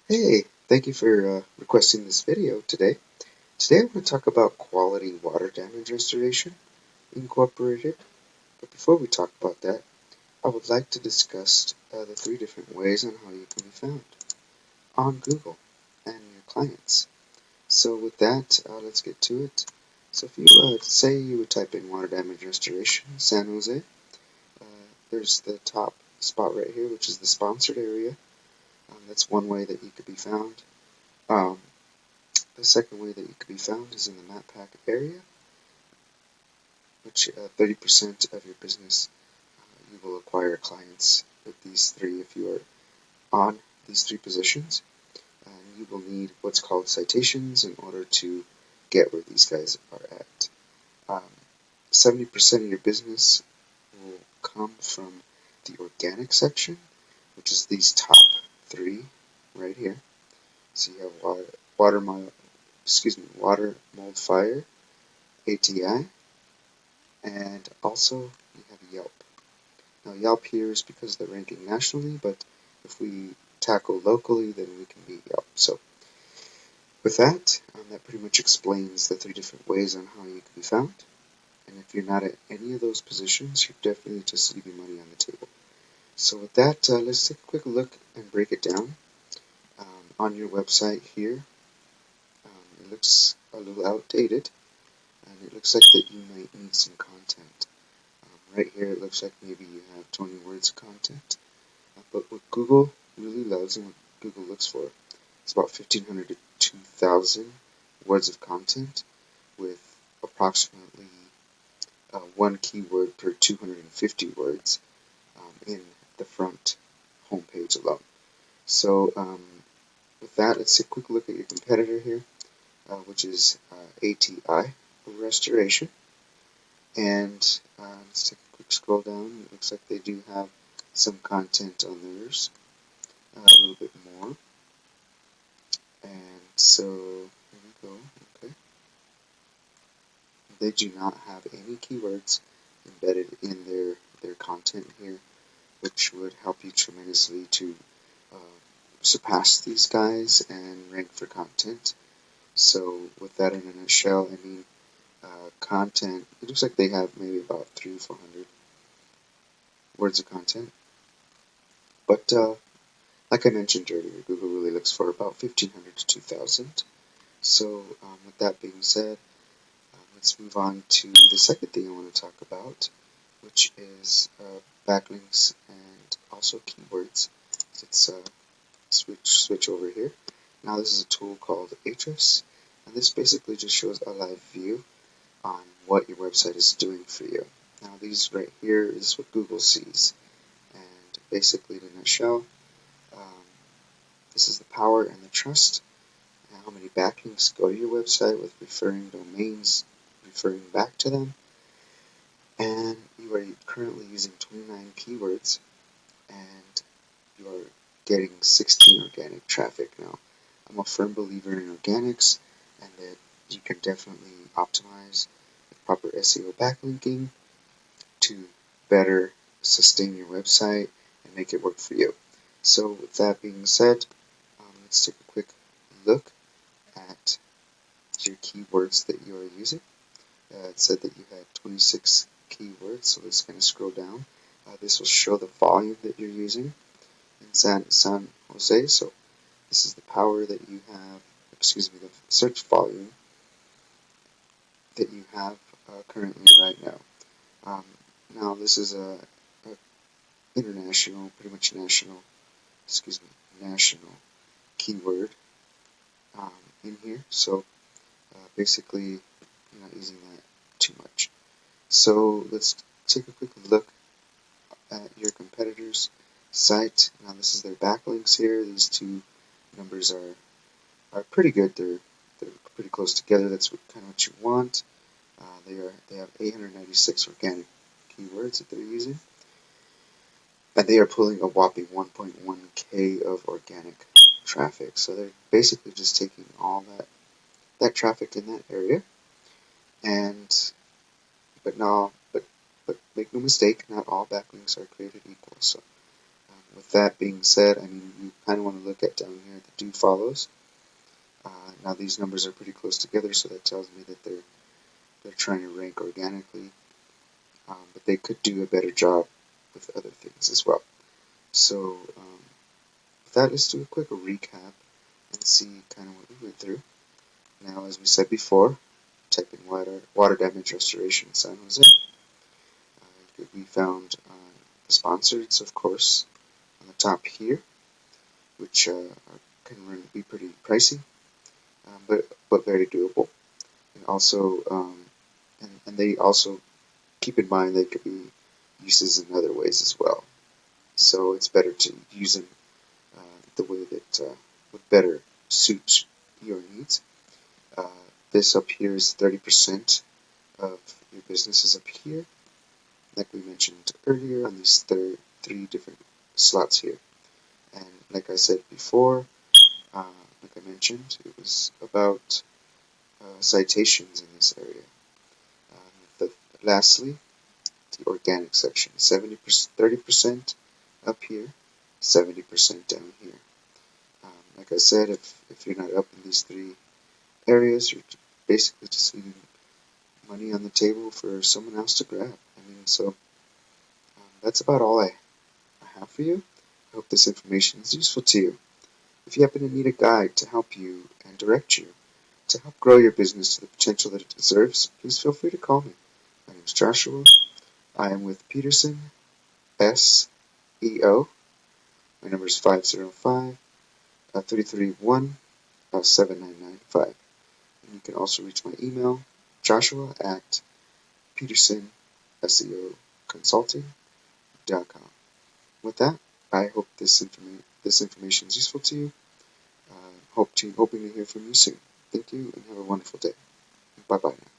Hey, thank you for requesting this video today. Today I'm going to talk about quality water damage restoration incorporated. But before we talk about that, I would like to discuss the three different ways on how you can be found on Google and your clients. So with that, let's get to it. So if you say you would type in water damage restoration San Jose, uh, there's the top spot right here, which is the sponsored area. That's one way that you could be found. Um, The second way that you can be found is in the map pack area, which 30% of your business you will acquire clients with these three if you are on these three positions. And you will need what's called citations in order to get where these guys are at. 70% of your business will come from the organic section, which is these top three right here. So you have water mold fire, ATI, and also you have Yelp. Now Yelp here is because they're ranking nationally, but if we tackle locally, then we can beat Yelp. So with that, that pretty much explains the three different ways on how you can be found. And if you're not at any of those positions, you're definitely just leaving money on the table. So with that, let's take a quick look and break it down. On your website here, it looks a little outdated, and it looks like that you might need some content. Right here, it looks like maybe you have 20 words of content. But what Google really loves and what Google looks for is about 1,500 to 2,000 words of content with approximately one keyword per 250 words in the front homepage alone. So with that, let's take a quick look at your competitor here, which is ATI Restoration. And let's take a quick scroll down. It looks like they do have some content on theirs, a little bit more. And so, here we go. Okay. They do not have any keywords embedded in their content here, which would help you tremendously to uh, surpass these guys and rank for content. So, with that in a nutshell, I mean, content, it looks like they have maybe about 300 to 400 words of content. But like I mentioned earlier, Google really looks for about 1,500 to 2,000. So, with that being said, let's move on to the second thing I want to talk about, which is backlinks and also keywords. Let's switch over here. Now this is a tool called Ahrefs, and this basically just shows a live view on what your website is doing for you. Now these right here is what Google sees, and basically in a nutshell, um, this is the power and the trust, and how many backlinks go to your website with referring domains referring back to them, and you are currently using 29 keywords and you are getting 16 organic traffic. Now, I'm a firm believer in organics and that you can definitely optimize with proper SEO backlinking to better sustain your website and make it work for you. So with that being said, let's take a quick look at your keywords that you are using. It said that you had 26 keywords, so let's kind of scroll down. This will show the volume that you're using in San Jose. So this is the power that you have, the search volume that you have currently right now. Um, Now this is a international, pretty much national keyword um, in here. So basically, you're not using that too much. So let's take a quick look at your competitor's site. Now this is their backlinks here. These two numbers are pretty good. They're pretty close together. That's kind of what you want. They have 896 organic keywords that they're using, and they are pulling a whopping 1.1K of organic traffic. So they're basically just taking all that traffic in that area, and but no, but make no mistake, not all backlinks are created equal. So With that being said, you kind of want to look at down here the do follows. Now these numbers are pretty close together, so that tells me that they're trying to rank organically, but they could do a better job with other things as well. So with that, let's do a quick recap and see kind of what we went through. Now, as we said before, type in water damage restoration San Jose. We found the sponsors, of course, on the top here, which can be pretty pricey, but very doable. And also, and they also keep in mind they could be uses in other ways as well. So it's better to use them the way that would better suit your needs. Uh, this up here is 30% of your business is up here, like we mentioned earlier on these three different slots here. And like I said before, like I mentioned, it was about citations in this area. Lastly, the organic section, 30% up here, 70% down here. Like I said, if you're not up in these three areas, you're basically just leaving money on the table for someone else to grab. So that's about all I have for you. I hope this information is useful to you. If you happen to need a guide to help you and direct you to help grow your business to the potential that it deserves, please feel free to call me. My name is Joshua. I am with Peterson, SEO. My number is 505-331-7995. And you can also reach my email, joshua@petersonseoconsulting.com. With that, I hope this information is useful to you. Hoping to hear from you soon. Thank you and have a wonderful day. Bye-bye now.